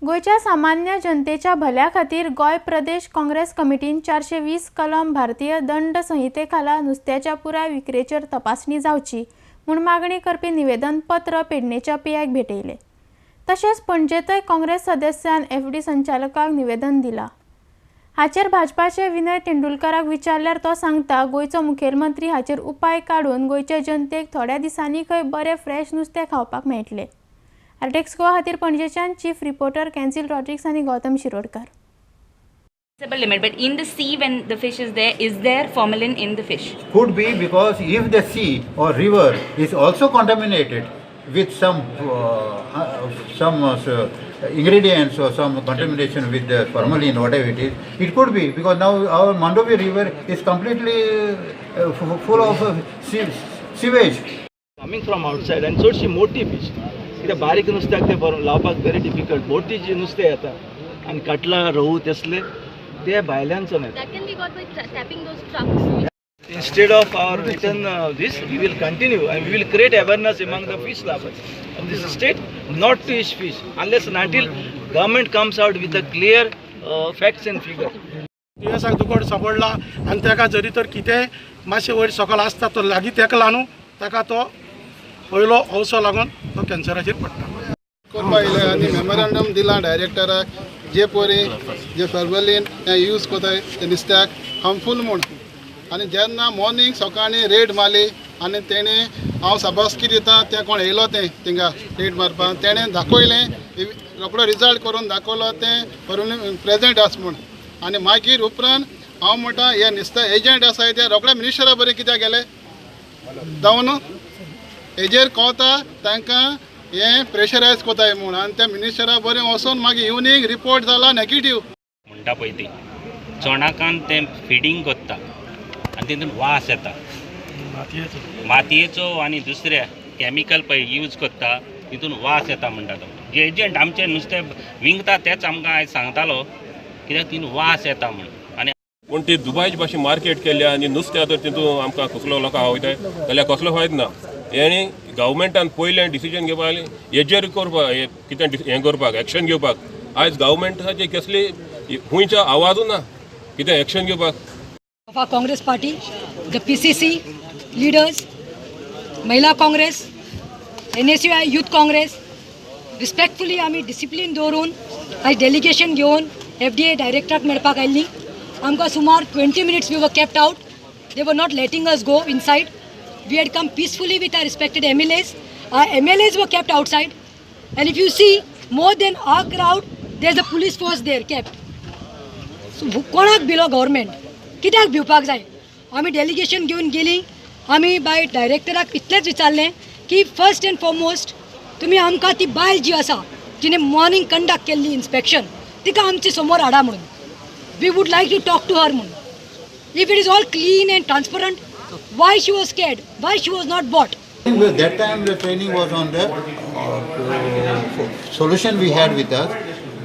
गोयच्या सामान्य जनतेच्या भल्या खातीर गोय प्रदेश काँग्रेस कमिटीन 420 कलम भारतीय दंड संहितेखाला नुस्त्याच्या पुराय विक्रेचेर तपासणी जावची म्हूण मागणी करपी निवेदन पत्र पेडणेच्या पियाक भेटयले। तशेंच पणजेतय काँग्रेस सदस्यान एफडी संचालकाक निवेदन दिला। हाचेर भाजपाचे विनय तेंडुलकराक विचारल्यार तो सांगता गोयचो मुखेलमंत्री हाचेर उपाय काडून गोयच्या जनतेक थोड्या दिसांनी खंय बरे फ्रेश नुस्तें खावपाक मेळटले। आर्टेक्स गोवा खातीर पणजेच्यान चीफ रिपोर्टर कॅन्सिल रॉड्रिक्स आनी Gautam Shirodkar. Limit, but in the sea when the fish is there formalin in the fish? Could be, because if the sea or river is also contaminated with some ingredients or some contamination with the formalin, whatever it is, it could be, because now our Mandovi river is completely full of sewage. Coming from outside and चडशी मोठी fish. कित्याक बारीक नुस्त्याक ते लावपाक very difficult. मोठी जी नुस्तें येता आनी कटला रहू तसले ते भायल्यानसून येता. That can be got by tapping those trucks. Instead of our return this, we will continue and we will create awareness among the fish lovers of this state not to eat fish unless and until government comes out with the clear facts and figures. दुयेंसाक दुकोड सापडला आनी ताका जरी तर कितेंय मातशें वयर सकयल आसता तो लागीं ताका लागून ताका तो पयलो अवसो लागून तो कॅन्सराचेर पडटा। करपा येयले आनी मेमोरेंडम दिला डायरेक्टराक जे परी जे फॉर्मेलिन यूज कोताय ते नुस्त्याक हार्मफूल म्हूण आनी जेन्ना मॉर्निंग सकाळीं रेड मारली आनी तेणें हांव शाबासकी दिता ते कोण येयलो तें थिंगा रेड मारपाक तेणें दाखयलें रोखडो रिजल्ट करून दाखयलो तें फॉर्मेलिन प्रेजेंट आसा म्हूण आनी मागीर उपरांत हांव म्हणटा हे नुस्तें एजंट आसाय ते रोखडे मिनिस्टरा बरें कित्याक गेले जावन हेजेर कोता तांकां हे प्रेशरायज कोताय म्हूण आनी त्या मिनिस्टरा बरें वचोन मागीर इवनिंग रिपोर्ट जाला नेगेटीव म्हणटा पळय ती चोणाकान तें फिडींग कोत्ता आनी तितून वास येता मातयेचो आनी दुसऱ्या कॅमिकल पळय यूज कोत्ता तितून वास येता म्हणटा तो जे एजंट आमचें नुस्तें विंगता तेच आमकां आयज सांगतालो कित्याक तितून वास येता म्हूण। आनी पूण ती दुबायची भाशेन मार्केट केल्या आनी नुस्तें तर तितून आमकां कसलो लोकांक वयताय जाल्यार कसलो फायदो ना। हेणी गव्हर्मेंटान पयलें डिसिजन घेवपाक हेजेर करपाक कितें हें करपाक एक्शन घेवपाक आयज गव्हर्मेंटाची कसली खुंयचो आवाजू ना कितें एक्शन घेवपाक। Our Congress party, the PCC leaders, Mahila Congress, NSUI Youth Congress, respectfully आमी डिसिप्लीन दवरून आज डेलिगेशन घेवन FDA डायरेक्टराक मेळपाक आयिल्लीं आमकां सुमार 20 minutes we were kept out. They were not letting us go inside. We had come peacefully with our respected MLAs. Our MLAs were kept outside. And if you see, more than our crowd, there's a police force there kept. So, कोणाक below government कित्याक भिवपाक जाय? आमी delegation घेवन गेलीं आमी bye डायरेक्टराक इतलेंच विचारलें की फर्स्ट एंड फॉरमोस्ट तुमी आमकां ती बायल जी आसा जिणें मॉर्निंग कंडक्ट केल्ली इन्स्पेक्शन तिका आमचे समोर हाडा म्हणून we would like to talk to her म्हणून if it is all clean and transparent why she was scared, why she was not bought. That time the training was on the solution we had with us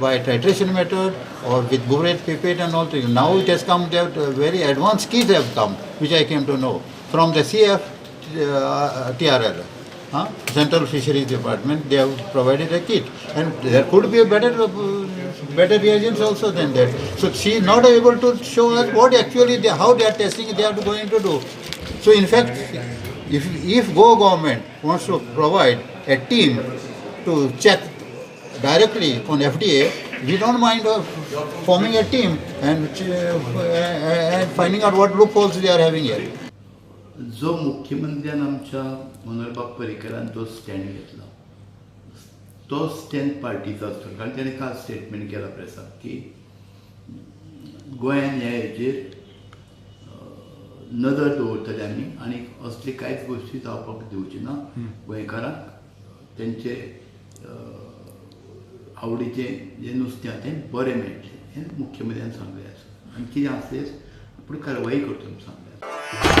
by titration method or with burette pipette and all things. Now it has come that very advanced kits have come, which I came to know from the CF TRL, Central Fisheries Department. They have provided a kit, and there could be a better reagents also than that. So she is not able to show us what actually how they are testing, they are going to do. So in fact, if Goa government wants to provide a team to check directly on FDA, we don't mind forming a team and finding out what loopholes they are having here. जो मुख्यमंत्र्यान आमच्या मनोहर बाब पर्रीकरान जो stand घेतला तो stand पार्टीचो आसतो कारण ताणें काल स्टेटमेंट केला प्रेसाक की गोंयान ह्या हेजेर नदर दवरतले आमी आनी असली कांयच गोश्टी जावपाक दिवची ना गोंयकारांक तेंचे आवडीचें जें नुस्तें तें बरें मेळटलें हें मुख्यमंत्र्यान सांगलें आसा आनी कितें आसलें आपूण कारवाई करता म्हूण सांगलें।